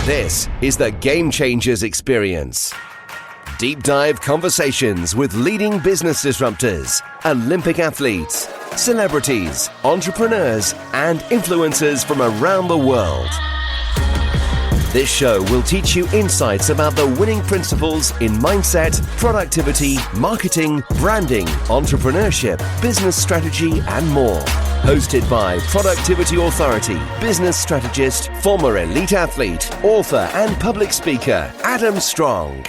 This is the Game Changers Experience. Deep dive conversations with leading business disruptors, Olympic athletes, celebrities, entrepreneurs, and influencers from around the world. This show will teach you insights about the winning principles in mindset, productivity, marketing, branding, entrepreneurship, business strategy, and more. Hosted by Productivity Authority, business strategist, former elite athlete, author, and public speaker, Adam Strong.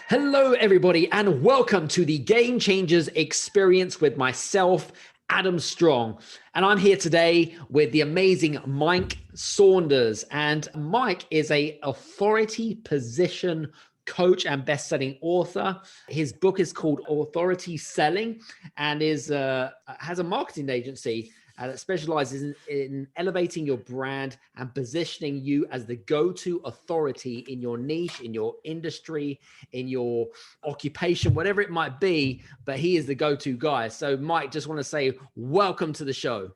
Hello, everybody, and welcome to the Game Changers Experience with myself, Adam Strong. And I'm here today with the amazing Mike Saunders. And Mike is an authority position coach and best-selling author. His book is called Authority Selling and has a marketing agency that specializes in elevating your brand and positioning you as the go-to authority in your niche, in your industry, in your occupation, whatever it might be, but he is the go-to guy. So Mike, just want to say welcome to the show.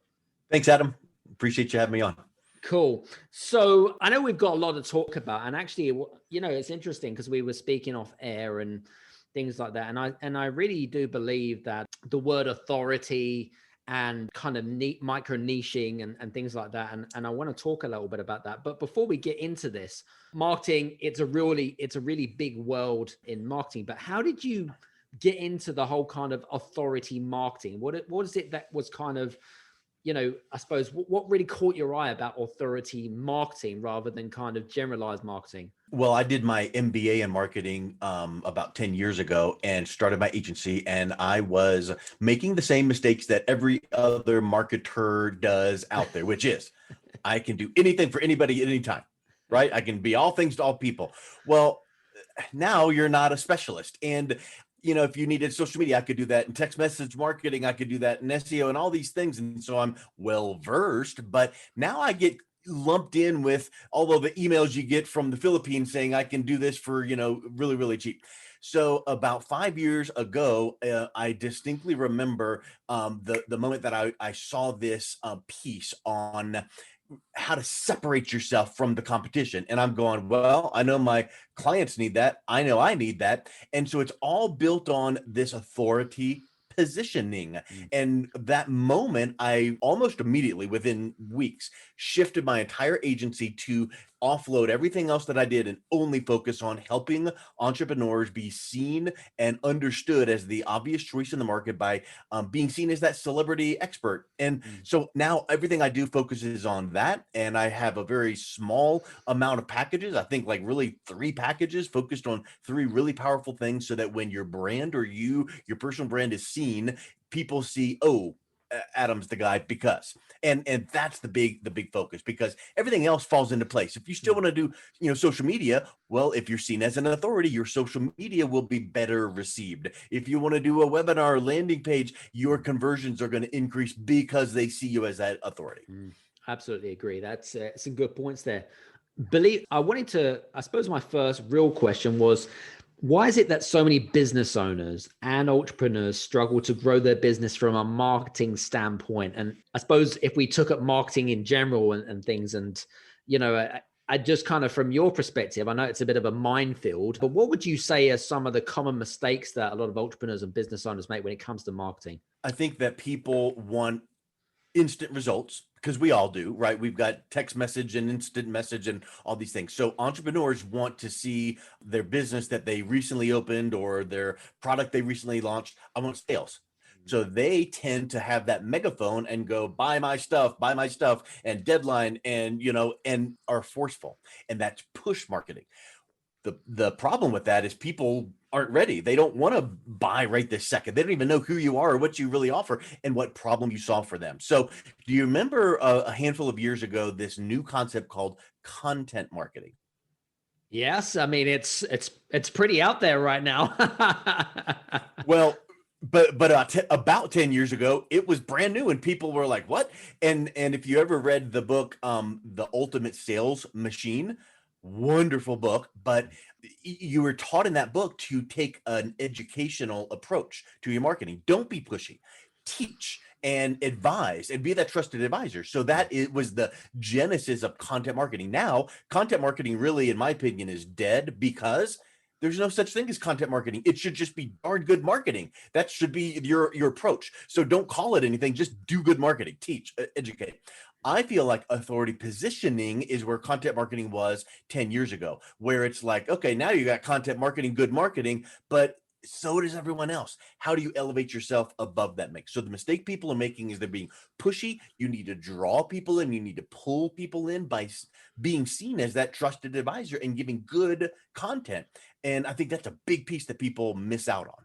Thanks, Adam. Appreciate you having me on. Cool. So I know we've got a lot to talk about, and actually, you know, it's interesting because we were speaking off air and things like that. And I really do believe that the word authority and kind of micro niching and things like that. And I want to talk a little bit about that. But before we get into this, marketing, it's a really big world in marketing. But how did you get into the whole kind of authority marketing? What is it that was kind of, you know, I suppose what really caught your eye about authority marketing rather than kind of generalized marketing? Well, I did my MBA in marketing about 10 years ago and started my agency, and I was making the same mistakes that every other marketer does out there, which is I can do anything for anybody at any time, right? I can be all things to all people. Well, now you're not a specialist. And you know, if you needed social media, I could do that. In text message marketing, I could do that in SEO and all these things. And so I'm well versed, but now I get lumped in with all of the emails you get from the Philippines saying I can do this for, you know, really, really cheap. So about 5 years ago, I distinctly remember the moment that I saw this piece on how to separate yourself from the competition. And I'm going, well, I know my clients need that. I know I need that. And so it's all built on this authority positioning. And that moment, I almost immediately within weeks shifted my entire agency to offload everything else that I did and only focus on helping entrepreneurs be seen and understood as the obvious choice in the market by being seen as that celebrity expert. And so now everything I do focuses on that. And I have a very small amount of packages. I think like really 3 packages focused on 3 really powerful things so that when your brand or your personal brand is seen, people see, oh, Adam's the guy because, and that's the big focus, because everything else falls into place. If you still want to do, you know, social media, well, if you're seen as an authority, your social media will be better received. If you want to do a webinar Mm. landing page, your conversions are going to increase because they see you as that authority. Absolutely agree. That's some good points there. I suppose my first real question was, why is it that so many business owners and entrepreneurs struggle to grow their business from a marketing standpoint? And I suppose if we took up marketing in general and things, and, you know, I just kind of from your perspective, I know it's a bit of a minefield, but what would you say are some of the common mistakes that a lot of entrepreneurs and business owners make when it comes to marketing? I think that people want instant results, because we all do, right? We've got text message and instant message and all these things. So entrepreneurs want to see their business that they recently opened or their product they recently launched. I want sales. So they tend to have that megaphone and go, buy my stuff, and deadline, and, you know, and are forceful. And that's push marketing. The problem with that is people aren't ready. They don't want to buy right this second. They don't even know who you are or what you really offer and what problem you solve for them. So do you remember a handful of years ago, this new concept called content marketing? Yes. I mean, it's pretty out there right now. Well, but about 10 years ago, it was brand new and people were like, what? And if you ever read the book, The Ultimate Sales Machine, wonderful book, but you were taught in that book to take an educational approach to your marketing. Don't be pushy. Teach. and advise and be that trusted advisor. So that it was the genesis of content marketing. Now, content marketing really, in my opinion, is dead because there's no such thing as content marketing. It should just be darn good marketing. That should be your approach. So don't call it anything. Just do good marketing, teach, educate. I feel like authority positioning is where content marketing was 10 years ago, where it's like, okay, now you got content marketing, good marketing, but so does everyone else. How do you elevate yourself above that mix? So the mistake people are making is they're being pushy. You need to draw people in. You need to pull people in by being seen as that trusted advisor and giving good content. And I think that's a big piece that people miss out on.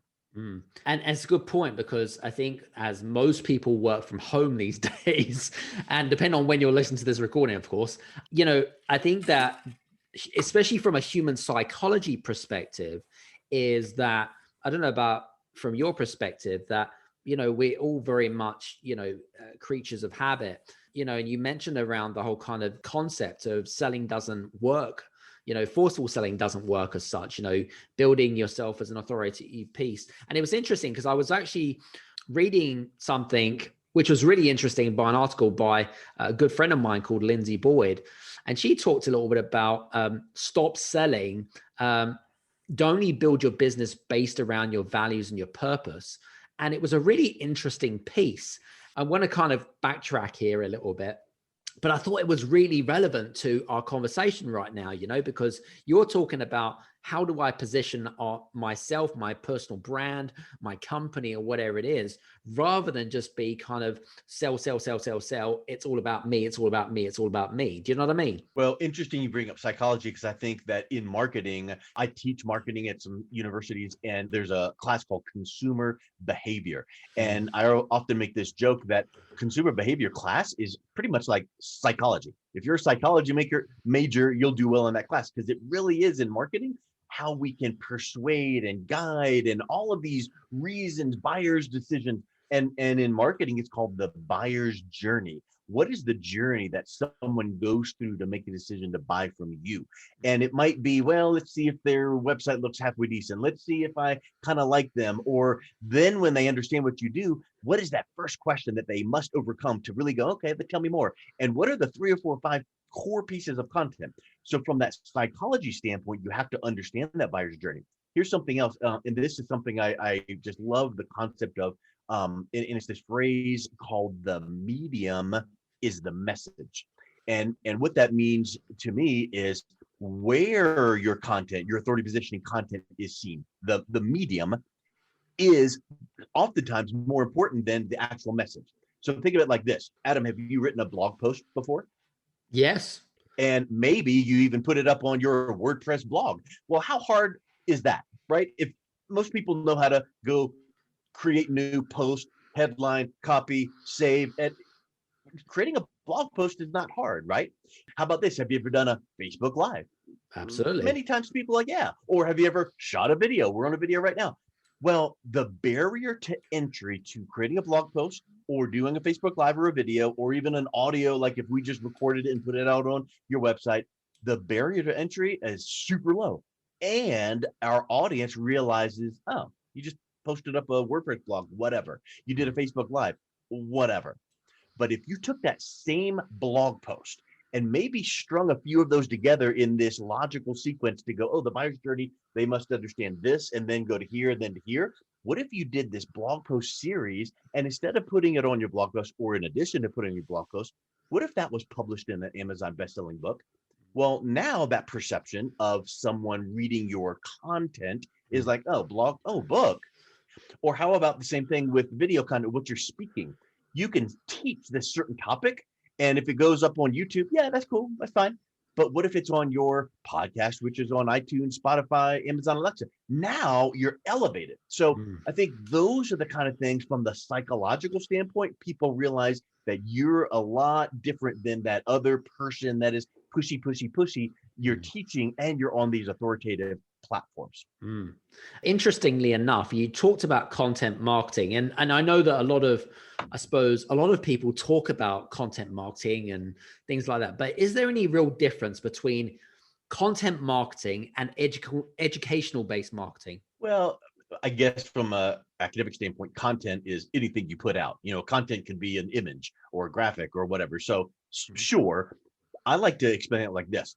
And it's a good point, because I think as most people work from home these days, and depending on when you're listening to this recording, of course, I think that especially from a human psychology perspective, is that, I don't know about from your perspective, that, we're all very much, creatures of habit, and you mentioned around the whole kind of concept of selling doesn't work. Forceful selling doesn't work as such, building yourself as an authority piece. And it was interesting because I was actually reading something which was really interesting by an article by a good friend of mine called Lindsay Boyd. And she talked a little bit about stop selling. Only build your business based around your values and your purpose. And it was a really interesting piece. I want to kind of backtrack here a little bit, but I thought it was really relevant to our conversation right now, because you're talking about how do I position myself, my personal brand, my company, or whatever it is, rather than just be kind of sell. It's all about me. It's all about me. It's all about me. Do you know what I mean? Well, interesting you bring up psychology, because I think that in marketing, I teach marketing at some universities, and there's a class called consumer behavior. And I often make this joke that consumer behavior class is pretty much like psychology. If you're a psychology major, you'll do well in that class, because it really is in marketing how we can persuade and guide and all of these reasons, buyer's decisions. And in marketing, it's called the buyer's journey. What is the journey that someone goes through to make a decision to buy from you? And it might be, well, let's see if their website looks halfway decent. Let's see if I kind of like them. Or then when they understand what you do, what is that first question that they must overcome to really go, okay, but tell me more. And what are the 3 or 4 or 5 core pieces of content? So from that psychology standpoint, you have to understand that buyer's journey. Here's something else. And this is something I just love the concept of. And it's this phrase called the medium is the message. And what that means to me is where your content, your authority positioning content is seen. The medium is oftentimes more important than the actual message. So think of it like this. Adam, have you written a blog post before? Yes. And maybe you even put it up on your WordPress blog. Well, how hard is that, right? If most people know how to go create new post, headline, copy, save, and creating a blog post is not hard, right? How about this? Have you ever done a Facebook Live? Absolutely. Many times people are like, yeah. Or have you ever shot a video? We're on a video right now. Well, the barrier to entry to creating a blog post or doing a Facebook Live or a video or even an audio, like if we just recorded it and put it out on your website, the barrier to entry is super low. And our audience realizes, oh, you just posted up a WordPress blog, whatever. You did a Facebook Live, whatever. But if you took that same blog post and maybe strung a few of those together in this logical sequence to go, oh, the buyer's journey, they must understand this, and then go to here, then to here. What if you did this blog post series, and instead of putting it on your blog post, or in addition to putting your blog post, what if that was published in an Amazon best-selling book? Well, now that perception of someone reading your content is like, oh, blog, oh, book. Or how about the same thing with video content, what you're speaking? You can teach this certain topic, and if it goes up on YouTube, yeah, that's cool, that's fine. But what if it's on your podcast, which is on iTunes, Spotify, Amazon Alexa? Now you're elevated. So I think those are the kind of things from the psychological standpoint, people realize that you're a lot different than that other person that is pushy. You're teaching and you're on these authoritative platforms. Interestingly enough, you talked about content marketing, and I know that a lot of people talk about content marketing and things like that, but is there any real difference between content marketing and educational based marketing? Well, I guess from a academic standpoint, content is anything you put out. Content can be an image or a graphic or whatever. So sure, I like to explain it like this.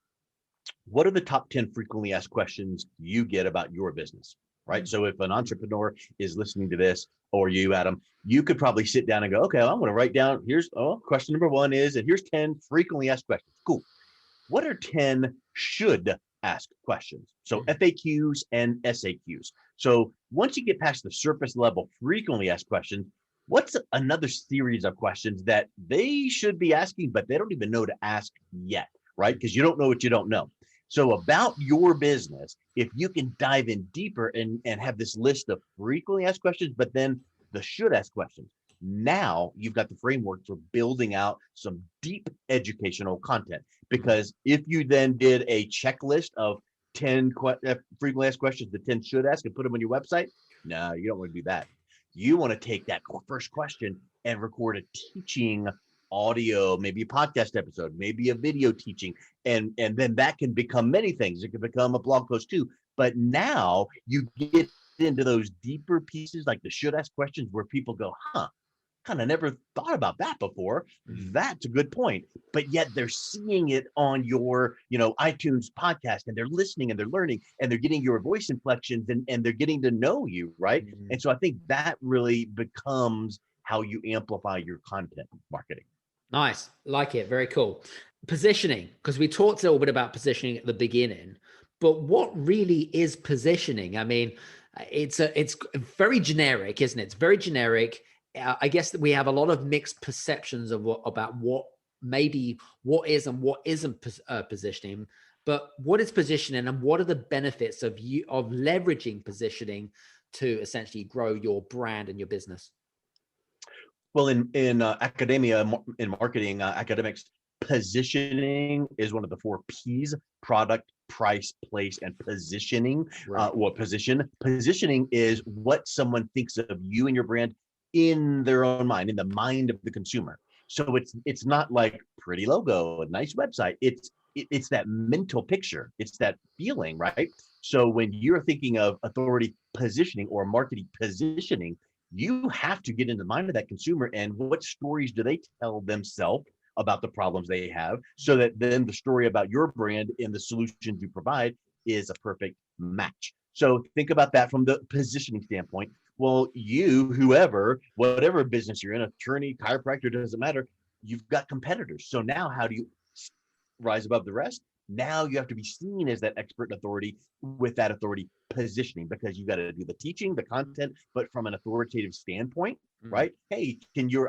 What are the top 10 frequently asked questions you get about your business? Right. So if an entrepreneur is listening to this, or you, Adam, you could probably sit down and go, okay, I'm going to write down, here's question number 1 is, and here's 10 frequently asked questions. Cool. What are 10 should ask questions? So FAQs and SAQs. So once you get past the surface level frequently asked questions, what's another series of questions that they should be asking, but they don't even know to ask yet, right? Because you don't know what you don't know. So about your business, if you can dive in deeper and have this list of frequently asked questions, but then the should ask questions, now you've got the framework for building out some deep educational content. Because if you then did a checklist of 10 frequently asked questions, the 10 should ask, and put them on your website, no, you don't want to do that. You want to take that first question and record a teaching audio, maybe a podcast episode, maybe a video teaching, and then that can become many things. It can become a blog post too. But now you get into those deeper pieces, like the should ask questions, where people go, kind of never thought about that before. That's a good point. But yet they're seeing it on your, iTunes podcast, and they're listening and they're learning and they're getting your voice inflections, and they're getting to know you, right? And so I think that really becomes how you amplify your content marketing. Nice. Like it. Very cool. Positioning, because we talked a little bit about positioning at the beginning, but what really is positioning? I mean, it's very generic, isn't it? It's very generic. I guess that we have a lot of mixed perceptions of about what is and what isn't positioning. But what is positioning, and what are the benefits of leveraging positioning to essentially grow your brand and your business? Well, in academia, in marketing, academics, positioning is one of the 4 P's: product, price, place, and positioning. Right. Positioning is what someone thinks of you and your brand in their own mind, in the mind of the consumer. So it's not like pretty logo, a nice website. It's that mental picture. It's that feeling, right? So when you're thinking of authority positioning or marketing positioning, you have to get in the mind of that consumer, and what stories do they tell themselves about the problems they have, so that then the story about your brand and the solutions you provide is a perfect match. So think about that from the positioning standpoint. Well, whatever business you're in, attorney, chiropractor, doesn't matter, you've got competitors. So now how do you rise above the rest? Now you have to be seen as that expert authority with that authority positioning, because you got to do the teaching, the content, but from an authoritative standpoint, right? Hey,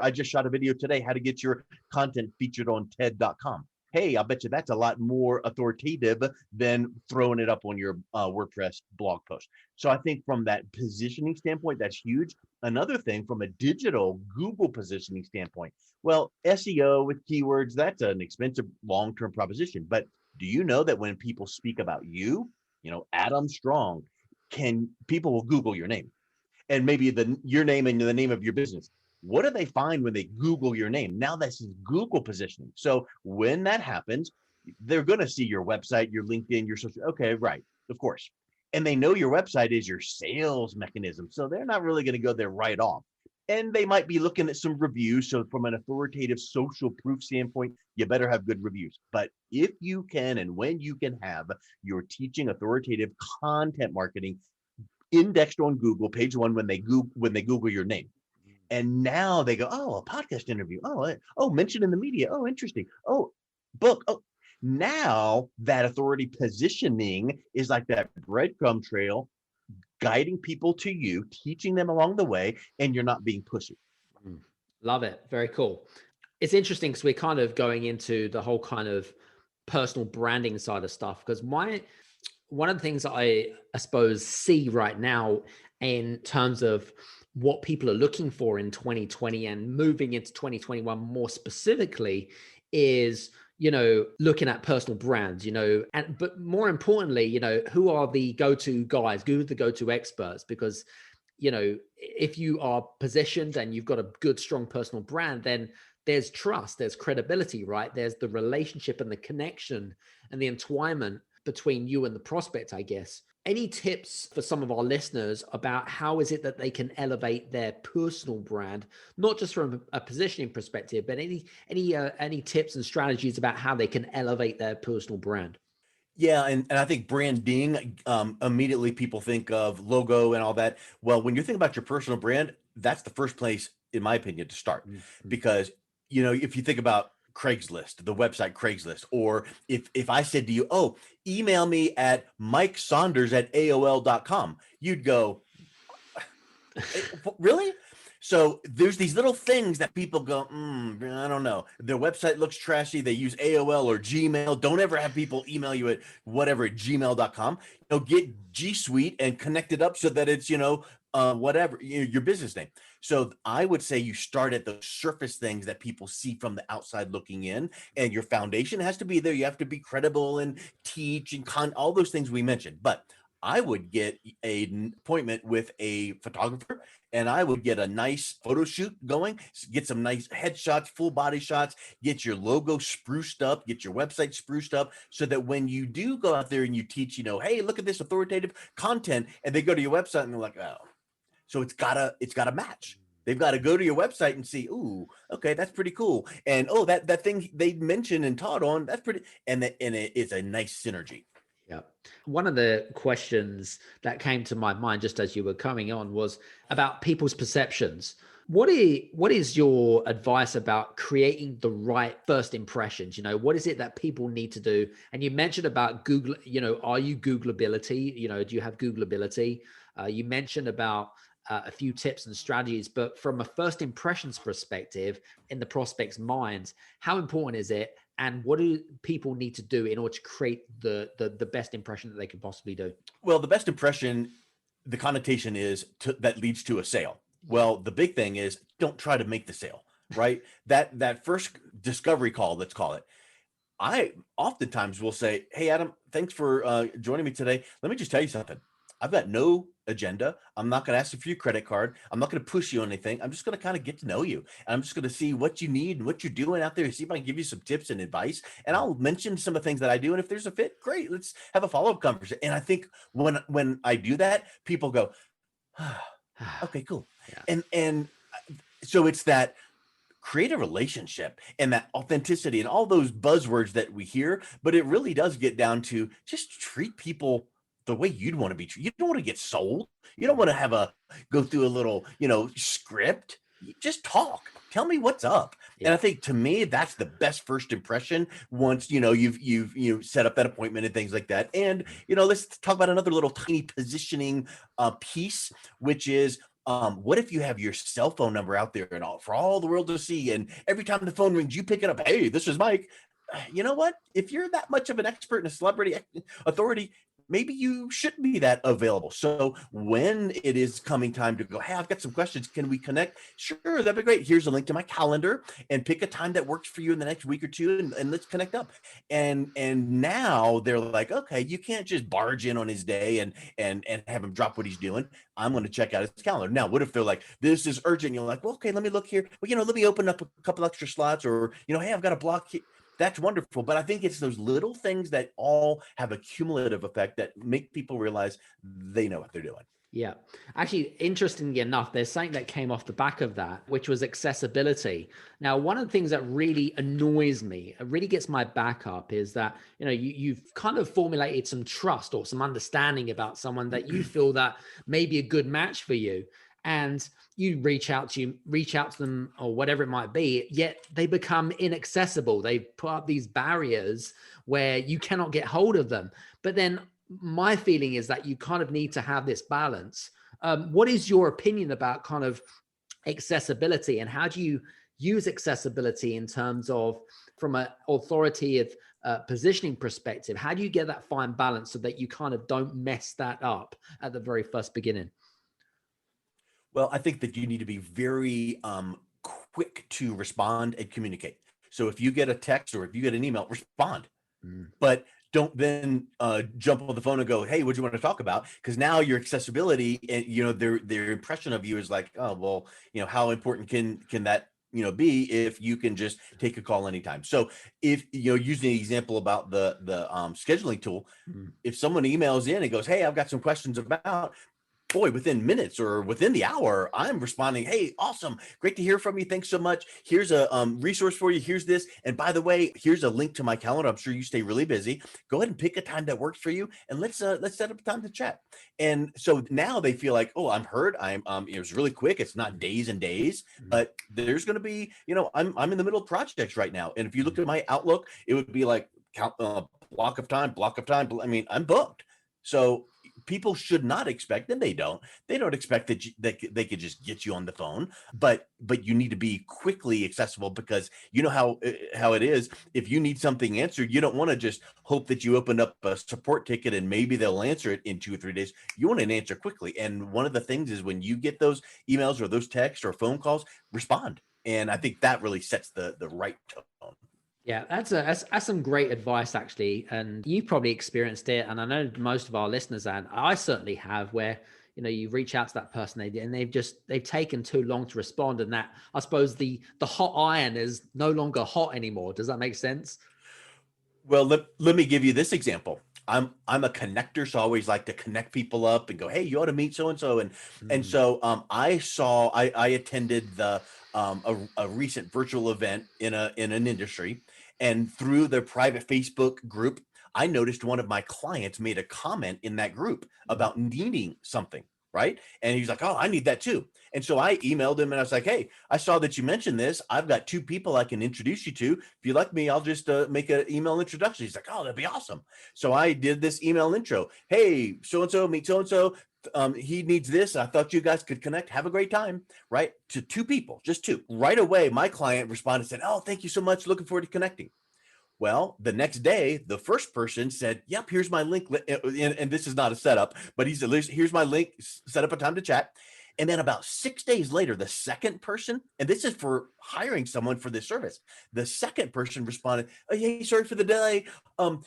I just shot a video today, how to get your content featured on TED.com. Hey, I bet you that's a lot more authoritative than throwing it up on your WordPress blog post. So I think from that positioning standpoint, that's huge. Another thing from a digital Google positioning standpoint, well, SEO with keywords, that's an expensive long-term proposition. But do you know that when people speak about you, Adam Strong, people will Google your name, and maybe your name and the name of your business. What do they find when they Google your name? Now this is Google positioning. So when that happens, they're going to see your website, your LinkedIn, your social. Okay, right, of course. And they know your website is your sales mechanism. So they're not really going to go there right off. And they might be looking at some reviews. So from an authoritative social proof standpoint, you better have good reviews. But if you can, and when you can have your teaching authoritative content marketing indexed on Google, page 1, when they Google your name. And now they go, oh, a podcast interview. Oh, mentioned in the media. Oh, interesting. Oh, book. Oh, now that authority positioning is like that breadcrumb trail, guiding people to you, teaching them along the way, and you're not being pushy. Love it. Very cool. It's interesting because we're kind of going into the whole kind of personal branding side of stuff, because one of the things that I suppose see right now in terms of what people are looking for in 2020 and moving into 2021 more specifically is, looking at personal brands, but more importantly, who are the go-to guys, who are the go-to experts? Because, if you are positioned and you've got a good, strong personal brand, then there's trust, there's credibility, right? There's the relationship and the connection and the entwinement between you and the prospect, I guess. Any tips for some of our listeners about how is it that they can elevate their personal brand, not just from a positioning perspective, but any tips and strategies about how they can elevate their personal brand? Yeah, and I think branding, immediately people think of logo and all that. Well, when you think about your personal brand, that's the first place, in my opinion, to start. Mhm. Because, if you think about Craigslist, the website Craigslist, or if I said to you, oh, email me at Mike Saunders at AOL.com, you'd go, really? So there's these little things that people go, I don't know. Their website looks trashy. They use AOL or Gmail. Don't ever have people email you at whatever at gmail.com. Get G Suite and connect it up so that it's, whatever, your business name. So I would say you start at the surface things that people see from the outside looking in, and your foundation has to be there. You have to be credible and teach and all those things we mentioned. But I would get an appointment with a photographer, and I would get a nice photo shoot going, get some nice headshots, full body shots, get your logo spruced up, get your website spruced up, so that when you do go out there and you teach, hey, look at this authoritative content, and they go to your website and they're like, oh, so it's gotta match. They've got to go to your website and see, ooh, okay, that's pretty cool. And oh, that thing they mentioned and taught on, that's pretty, and it's a nice synergy. Yeah. One of the questions that came to my mind just as you were coming on was about people's perceptions. What is your advice about creating the right first impressions? What is it that people need to do? And you mentioned about Google, are you Googleability? Do you have Googleability? You mentioned about a few tips and strategies, but from a first impressions perspective, in the prospect's mind, how important is it? And what do people need to do in order to create the best impression that they can possibly do? Well, the best impression, the connotation is that leads to a sale. Well, the big thing is don't try to make the sale, right? That first discovery call, let's call it. I oftentimes will say, hey, Adam, thanks for joining me today. Let me just tell you something. I've got no agenda. I'm not going to ask you for your credit card. I'm not going to push you on anything. I'm just going to kind of get to know you. And I'm just going to see what you need and what you're doing out there. See if I can give you some tips and advice. And I'll mention some of the things that I do. And if there's a fit, great. Let's have a follow-up conversation. And I think when I do that, people go, okay, cool. Yeah. And so it's that create a relationship and that authenticity and all those buzzwords that we hear, but it really does get down to just treat people the way you'd want to be treated. You don't want to get sold. You don't want to go through a little, script. You just talk. Tell me what's up. Yeah. And I think to me, that's the best first impression once, you've set up that appointment and things like that. And, let's talk about another little tiny positioning piece, which is, what if you have your cell phone number out there and for all the world to see, and every time the phone rings, you pick it up. Hey, this is Mike. You know what? If you're that much of an expert and a celebrity authority, maybe you shouldn't be that available. So when it is coming time to go, hey, I've got some questions. Can we connect? Sure, that'd be great. Here's a link to my calendar, and pick a time that works for you in the next week or two, and let's connect up. And now they're like, okay, you can't just barge in on his day and have him drop what he's doing. I'm going to check out his calendar. Now, what if they're like, this is urgent? You're like, well, okay, let me look here. Well, let me open up a couple extra slots, or, hey, I've got a block here. That's wonderful. But I think it's those little things that all have a cumulative effect that make people realize they know what they're doing. Yeah. Actually, interestingly enough, there's something that came off the back of that, which was accessibility. Now, one of the things that really annoys me, it really gets my back up, is that, you've kind of formulated some trust or some understanding about someone that you feel that may be a good match for you. And you reach out to them or whatever it might be, yet they become inaccessible. They put up these barriers where you cannot get hold of them. But then my feeling is that you kind of need to have this balance. What is your opinion about kind of accessibility, and how do you use accessibility in terms of, from an authoritative positioning perspective, how do you get that fine balance so that you kind of don't mess that up at the very first beginning? Well, I think that you need to be very quick to respond and communicate. So if you get a text or if you get an email, respond. But don't then jump on the phone and go, hey, what do you want to talk about? Because now your accessibility and, their impression of you is like, oh, well, how important can that be if you can just take a call anytime. So if, using the example about the scheduling tool, if someone emails in and goes, hey, I've got some questions about, boy, within minutes or within the hour, I'm responding, hey, awesome. Great to hear from you. Thanks so much. Here's a resource for you. Here's this. And by the way, here's a link to my calendar. I'm sure you stay really busy. Go ahead and pick a time that works for you. And let's set up a time to chat. And so now they feel like, oh, I'm heard. It was really quick. It's not days and days, but there's going to be, I'm in the middle of projects right now. And if you look at my Outlook, it would be like block of time. I mean, I'm booked. So people should not expect, and they don't expect that they could just get you on the phone, but you need to be quickly accessible, because you know how it is. If you need something answered, you don't want to just hope that you open up a support ticket and maybe they'll answer it in 2 or 3 days. You want an answer quickly. And one of the things is when you get those emails or those texts or phone calls, respond. And I think that really sets the right tone. Yeah, that's some great advice, actually. And you probably experienced it. And I know most of our listeners, and I certainly have, where, you reach out to that person and they've taken too long to respond. And that, I suppose, the hot iron is no longer hot anymore. Does that make sense? Well, let me give you this example. I'm a connector, so I always like to connect people up and go, hey, you ought to meet so-and-so. And so I attended a recent virtual event in an industry, and through the private Facebook group, I noticed one of my clients made a comment in that group about needing something, right? And he's like, oh, I need that too. And so I emailed him and I was like, hey, I saw that you mentioned this. I've got 2 people I can introduce you to. If you like me, I'll just make an email introduction. He's like, oh, that'd be awesome. So I did this email intro. Hey, so-and-so, meet so-and-so. He needs this. I thought you guys could connect. Have a great time, right? To 2 people, just 2. Right away, my client responded and said, oh, thank you so much. Looking forward to connecting. Well, the next day, the first person said, yep, here's my link. And this is not a setup, but he said, here's my link, set up a time to chat. And then about 6 days later, the second person, and this is for hiring someone for this service, the second person responded, oh, hey, sorry for the delay.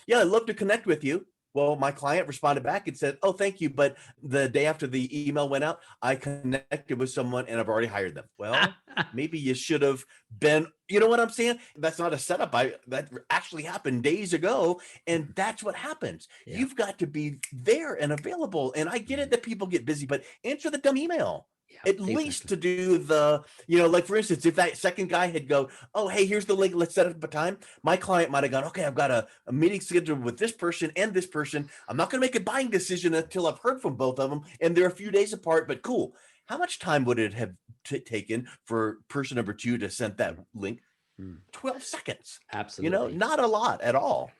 Yeah, I'd love to connect with you. Well, my client responded back and said, oh, thank you. But the day after the email went out, I connected with someone and I've already hired them. Well, maybe you should have been, you know what I'm saying? That's not a setup. That actually happened days ago. And that's what happens. Yeah. You've got to be there and available. And I get it that people get busy, but answer the dumb email. Yeah, at least to do the, like for instance, if that second guy had go, oh, hey, here's the link, let's set up a time. My client might've gone, okay, I've got a meeting scheduled with this person and this person. I'm not going to make a buying decision until I've heard from both of them. And they're a few days apart, but cool. How much time would it have taken for person number 2 to send that link? 12 seconds. Absolutely. Not a lot at all.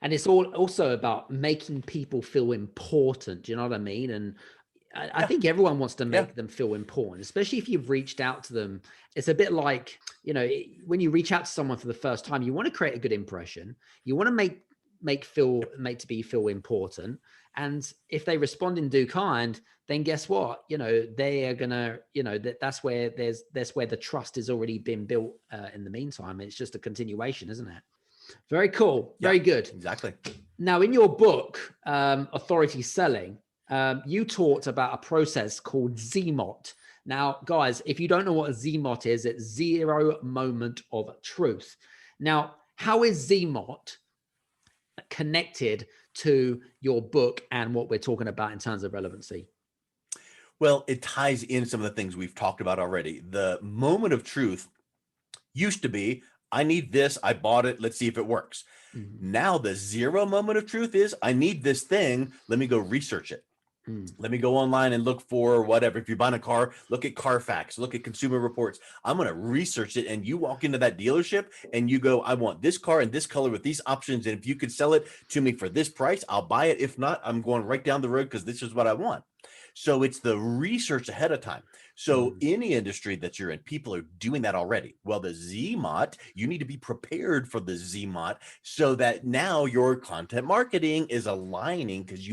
And it's also about making people feel important. Do you know what I mean? And I think everyone wants to make them feel important, especially if you've reached out to them. It's a bit like, when you reach out to someone for the first time, you want to create a good impression. You want to make to feel important. And if they respond in due kind, then guess what? They are gonna, that's where the trust has already been built in the meantime. It's just a continuation, isn't it? Very cool. Very good. Exactly. Now, in your book, Authority Selling, you talked about a process called ZMOT. Now, guys, if you don't know what a ZMOT is, it's 0 moment of truth. Now, how is ZMOT connected to your book and what we're talking about in terms of relevancy? Well, it ties in some of the things we've talked about already. The moment of truth used to be, I need this, I bought it, let's see if it works. Mm-hmm. Now the 0 moment of truth is, I need this thing, let me go research it. Let me go online and look for whatever. If you're buying a car, look at Carfax, look at Consumer Reports. I'm going to research it. And you walk into that dealership and you go, I want this car in this color with these options. And if you could sell it to me for this price, I'll buy it. If not, I'm going right down the road because this is what I want. So it's the research ahead of time. So any industry that you're in, people are doing that already. Well, the ZMOT, you need to be prepared for the ZMOT so that now your content marketing is aligning because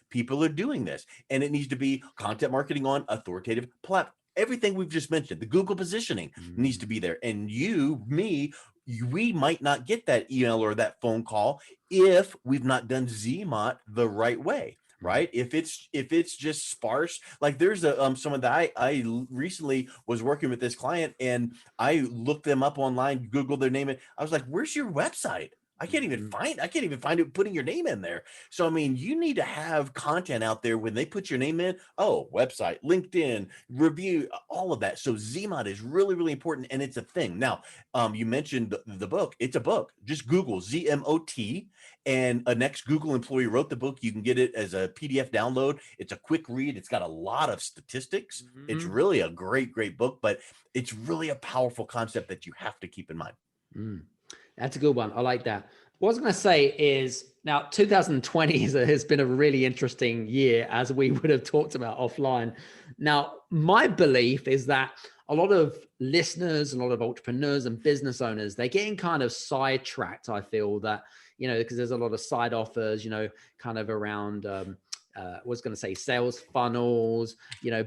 people are doing this. And it needs to be content marketing on authoritative platform. Everything we've just mentioned, the Google positioning needs to be there. And we might not get that email or that phone call if we've not done ZMOT the right way. right? If it's just sparse, like there's someone that I recently was working with this client, and I looked them up online, Googled their name, and I was like, "Where's your website?" I can't even find it putting your name in there. So, I mean, you need to have content out there when they put your name in. Oh, website, LinkedIn, review, all of that. So ZMOT is really, really important. And it's a thing. Now, you mentioned the book. It's a book. Just Google ZMOT, and a next Google employee wrote the book. You can get it as a PDF download. It's a quick read. It's got a lot of statistics. It's really a great, great book, but it's really a powerful concept that you have to keep in mind. That's a good one. I like that. What I was going to say is now 2020 has been a really interesting year, as we would have talked about offline. Now, my belief is that a lot of listeners, a lot of entrepreneurs and business owners, they're getting kind of sidetracked. I feel that, because there's a lot of side offers, kind of around, was going to say sales funnels,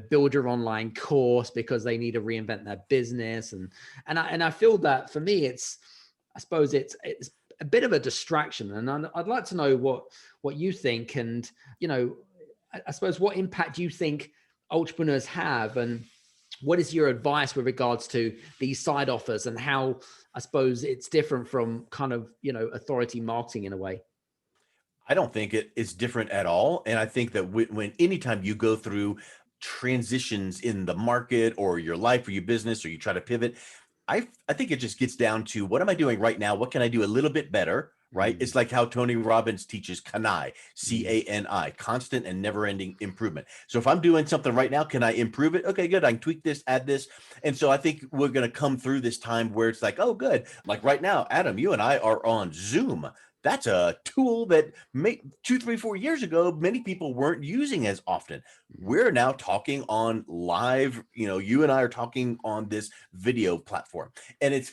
build your online course because they need to reinvent their business. And I feel that for me, I suppose it's a bit of a distraction, and I'd like to know what you think, and I suppose what impact you think entrepreneurs have, and what is your advice with regards to these side offers, and how I suppose it's different from kind of authority marketing in a way. I don't think it is different at all, and I think that when anytime you go through transitions in the market or your life or your business, or you try to pivot, I think it just gets down to, what am I doing right now? What can I do a little bit better? Right? It's like how Tony Robbins teaches CANI, CANI, constant and never ending improvement. So if I'm doing something right now, can I improve it? Okay, good. I can tweak this, add this. And so I think we're going to come through this time where it's like, oh, good. Like right now, Adam, you and I are on Zoom. That's a tool that 2, 3, 4 years ago, many people weren't using as often. We're now talking on live, you and I are talking on this video platform, and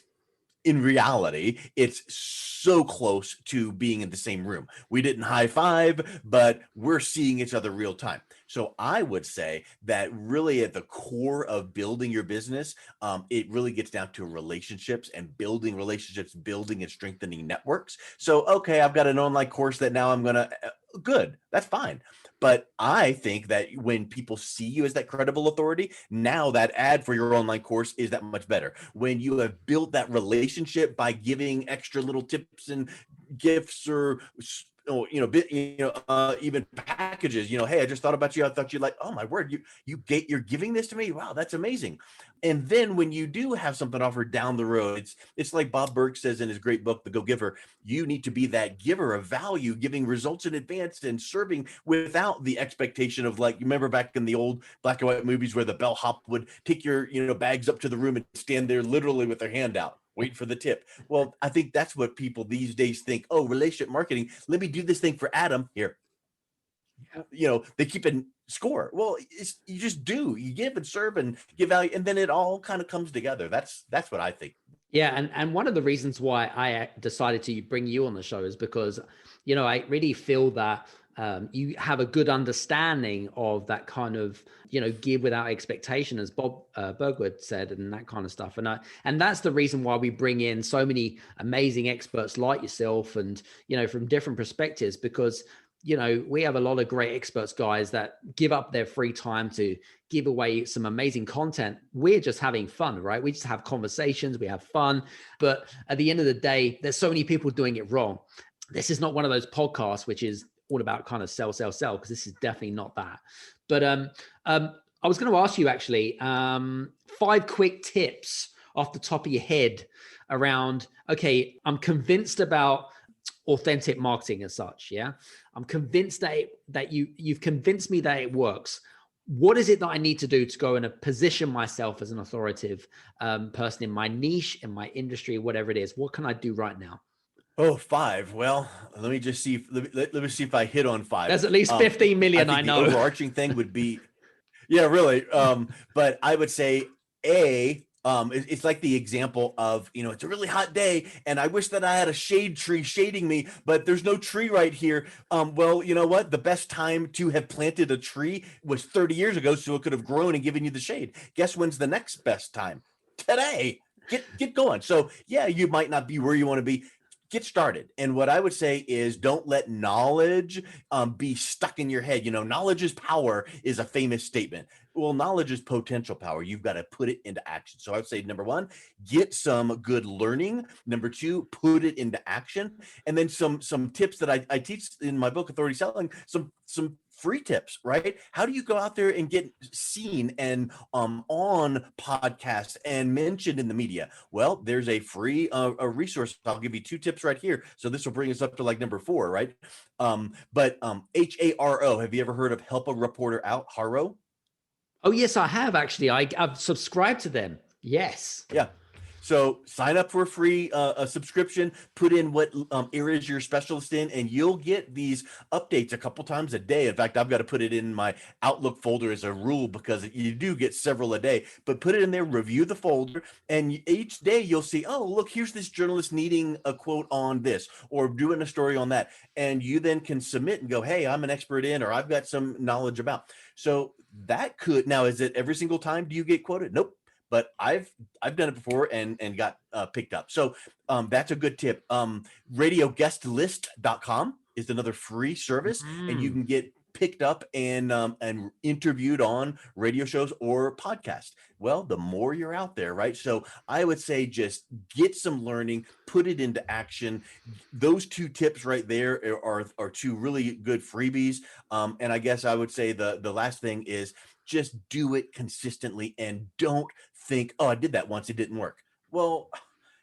in reality, it's so close to being in the same room. We didn't high five, but we're seeing each other real time. So I would say that really at the core of building your business, it really gets down to relationships and building relationships, building and strengthening networks. So, okay, I've got an online course that now I'm going to, good, that's fine. But I think that when people see you as that credible authority, now that ad for your online course is that much better. When you have built that relationship by giving extra little tips and gifts, or even packages, hey, I just thought about you. I thought you'd like, oh my word, you're giving this to me. Wow, that's amazing. And then when you do have something offered down the road, it's like Bob Burg says in his great book, The Go Giver, you need to be that giver of value, giving results in advance and serving without the expectation of, like, you remember back in the old black and white movies where the bellhop would take your, bags up to the room and stand there literally with their hand out, wait for the tip. Well, I think that's what people these days think. Oh, relationship marketing. Let me do this thing for Adam here. They keep a score. Well, you just do. You give and serve and give value, and then it all kind of comes together. That's what I think. Yeah, and one of the reasons why I decided to bring you on the show is because, I really feel that you have a good understanding of that kind of, give without expectation, as Bob Bergwood said, and that kind of stuff. And that's the reason why we bring in so many amazing experts like yourself, and, from different perspectives, because, we have a lot of great experts, guys, that give up their free time to give away some amazing content. We're just having fun, right? We just have conversations, we have fun. But at the end of the day, there's so many people doing it wrong. This is not one of those podcasts which is all about kind of sell, because this is definitely not that. But I was going to ask you actually 5 quick tips off the top of your head around, okay, I'm convinced about authentic marketing as such. Yeah. I'm convinced that you've convinced me that it works. What is it that I need to do to go and position myself as an authoritative person in my niche, in my industry, whatever it is? What can I do right now? Oh, 5. Well, let me just see. Let me see if I hit on 5. There's at least 15 million. I know. The overarching thing would be, yeah, really. But I would say it's like the example of, it's a really hot day and I wish that I had a shade tree shading me, but there's no tree right here. Well, you know what? The best time to have planted a tree was 30 years ago, so it could have grown and given you the shade. Guess when's the next best time? Today. Get going. So yeah, you might not be where you want to be get started. And what I would say is don't let knowledge be stuck in your head. Knowledge is power is a famous statement. Well, knowledge is potential power. You've got to put it into action. So I would say, number one, get some good learning. Number two, put it into action. And then some tips that I teach in my book, Authority Selling, some free tips, right? How do you go out there and get seen and on podcasts and mentioned in the media? Well, there's a free a resource. I'll give you 2 tips right here. So this will bring us up to like number 4, right? HARO. Have you ever heard of Help a Reporter Out? HARO? Oh, yes, I have actually. I've subscribed to them. Yes. Yeah. So sign up for a free a subscription, put in what areas you're a specialist in, and you'll get these updates a couple times a day. In fact, I've got to put it in my Outlook folder as a rule because you do get several a day, but put it in there, review the folder, and each day you'll see, oh, look, here's this journalist needing a quote on this or doing a story on that. And you then can submit and go, hey, I'm an expert in, or I've got some knowledge about. So that could, now, is it every single time do you get quoted? Nope. But I've done it before and got picked up. So that's a good tip. RadioGuestList.com is another free service, and you can get picked up and interviewed on radio shows or podcasts. Well, the more you're out there, right? So I would say just get some learning, put it into action. Those 2 tips right there are 2 really good freebies. And I guess I would say the last thing is just do it consistently and don't think, oh, I did that once, it didn't work. Well,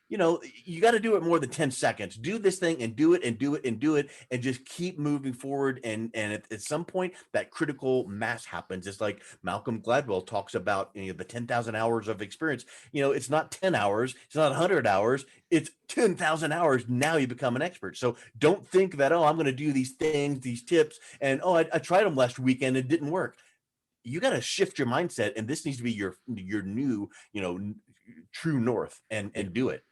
you got to do it more than 10 seconds. Do this thing and do it and do it and do it and just keep moving forward. And at some point, that critical mass happens. It's like Malcolm Gladwell talks about the 10,000 hours of experience. It's not 10 hours. It's not 100 hours. It's 10,000 hours. Now you become an expert. So don't think that, oh, I'm going to do these things, these tips. And, oh, I tried them last weekend. It didn't work. You got to shift your mindset, and this needs to be your new, true north, and do it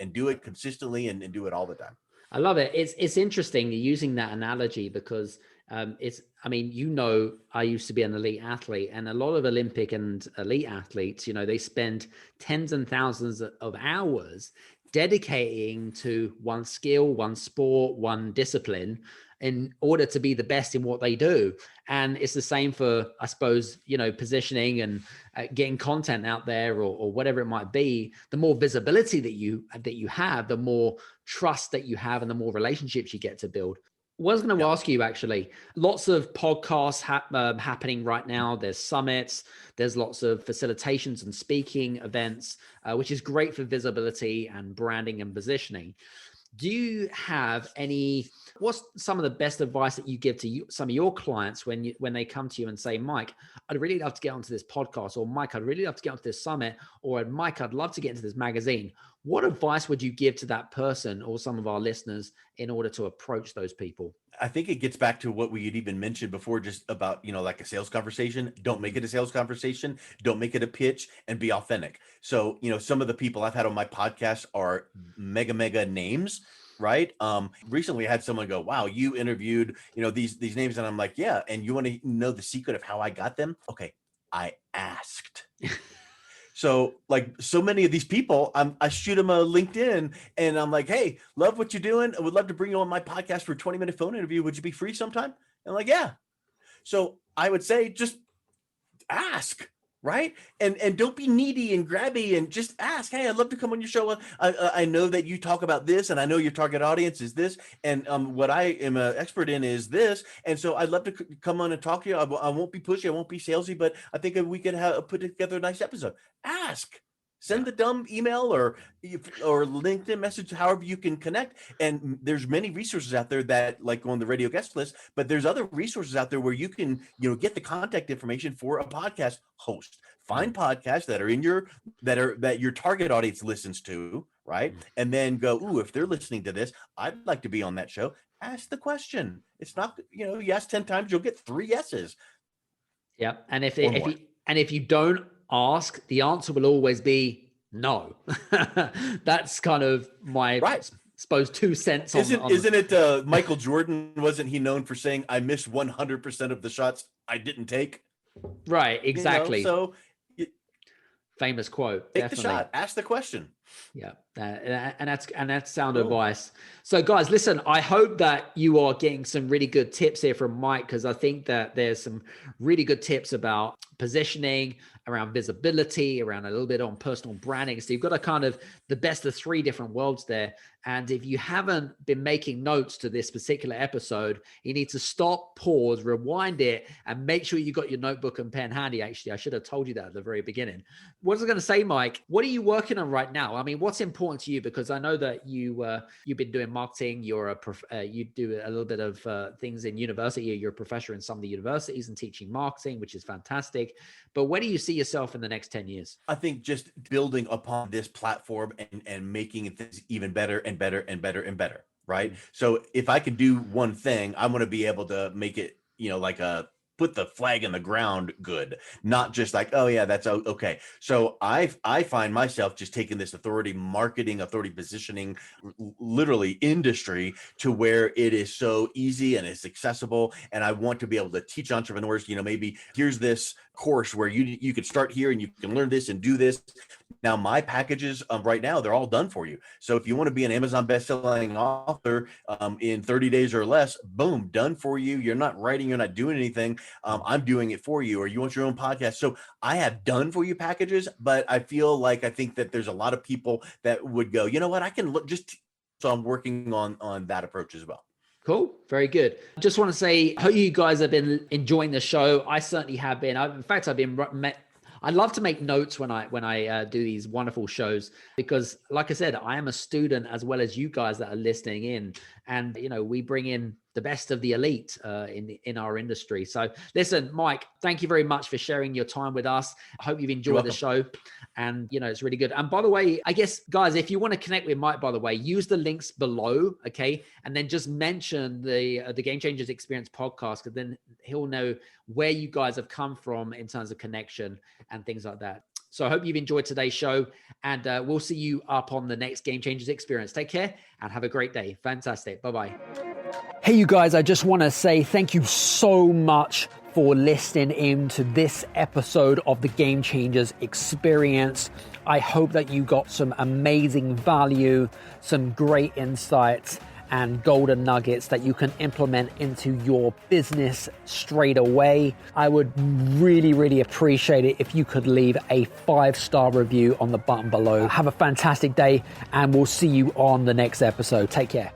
consistently and do it all the time. I love it. It's interesting using that analogy because I used to be an elite athlete, and a lot of Olympic and elite athletes, they spend tens and thousands of hours dedicating to one skill, one sport, one discipline in order to be the best in what they do. And it's the same for, I suppose, positioning and getting content out there or whatever it might be. The more visibility that you have, the more trust that you have and the more relationships you get to build. What I was going to ask you, actually, lots of podcasts happening right now. There's summits, there's lots of facilitations and speaking events, which is great for visibility and branding and positioning. Do you have what's some of the best advice that you give to some of your clients when they come to you and say, Mike, I'd really love to get onto this podcast, or Mike, I'd really love to get onto this summit, or Mike, I'd love to get into this magazine. What advice would you give to that person or some of our listeners in order to approach those people? I think it gets back to what we had even mentioned before, just about, like a sales conversation. Don't make it a sales conversation. Don't make it a pitch, and be authentic. So, some of the people I've had on my podcast are mega names, right? Recently I had someone go, wow, you interviewed, these names. And I'm like, yeah. And you want to know the secret of how I got them? Okay. I asked. So like so many of these people, I shoot them a LinkedIn and I'm like, hey, love what you're doing. I would love to bring you on my podcast for a 20-minute phone interview. Would you be free sometime? And I'm like, yeah. So I would say just ask, right? And don't be needy and grabby, and just ask, hey, I'd love to come on your show. I know that you talk about this, and I know your target audience is this, and what I am an expert in is this. And so I'd love to come on and talk to you. I won't be pushy. I won't be salesy, but I think we could put together a nice episode. Ask. Send the dumb email or LinkedIn message, however you can connect. And there's many resources out there that, like on the radio guest list, but there's other resources out there where you can, get the contact information for a podcast host. Find podcasts that are that your target audience listens to, right? And then go, ooh, if they're listening to this, I'd like to be on that show. Ask the question. It's not, you ask 10 times, you'll get 3 yeses. Yeah. And if you don't ask, the answer will always be no. That's kind of my, suppose, 2 cents. Isn't it Michael Jordan? Wasn't he known for saying, I missed 100% of the shots I didn't take? Right. Exactly. So famous quote. Take the shot. Ask the question. Yeah, and that's sound advice. So, guys, listen. I hope that you are getting some really good tips here from Mike, because I think that there's some really good tips about positioning, around visibility, around a little bit on personal branding. So you've got a kind of the best of three different worlds there. And if you haven't been making notes to this particular episode, you need to stop, pause, rewind it, and make sure you got your notebook and pen handy. Actually, I should have told you that at the very beginning. What was I going to say, Mike? What are you working on right now? I mean, what's important to you? Because I know that you've been doing marketing. You do a little bit of things in university. You're a professor in some of the universities and teaching marketing, which is fantastic. But where do you see yourself in the next 10 years? I think just building upon this platform and making things even better and better and better and better. Right. Mm-hmm. So if I could do one thing, I want to be able to make it, like put the flag in the ground good, not just like, oh yeah, that's okay. So I find myself just taking this marketing authority positioning, literally industry, to where it is so easy and it's accessible. And I want to be able to teach entrepreneurs, maybe here's this course where you could start here and you can learn this and do this. Now, my packages right now, they're all done for you. So if you want to be an Amazon bestselling author in 30 days or less, boom, done for you. You're not writing, you're not doing anything. I'm doing it for you. Or you want your own podcast. So I have done for you packages, but I think that there's a lot of people that would go, you know what, I can look so I'm working on that approach as well. Cool. Very good. Just want to say, I hope you guys have been enjoying the show. I certainly have been. I love to make notes when I do these wonderful shows, because like I said, I am a student as well as you guys that are listening in, and we bring in the best of the elite in our industry. So listen, Mike, thank you very much for sharing your time with us. I hope you've enjoyed the show, and it's really good. And by the way, I guess guys, if you want to connect with Mike, by the way, use the links below, okay? And then just mention the Game Changers Experience podcast, because then he'll know where you guys have come from in terms of connection and things like that. So I hope you've enjoyed today's show, and we'll see you up on the next Game Changers Experience. Take care and have a great day. Fantastic. Bye-bye. Hey, you guys, I just want to say thank you so much for listening in to this episode of the Game Changers Experience. I hope that you got some amazing value, some great insights, and golden nuggets that you can implement into your business straight away. I would really, really appreciate it if you could leave a 5-star review on the button below. Have a fantastic day, and we'll see you on the next episode. Take care.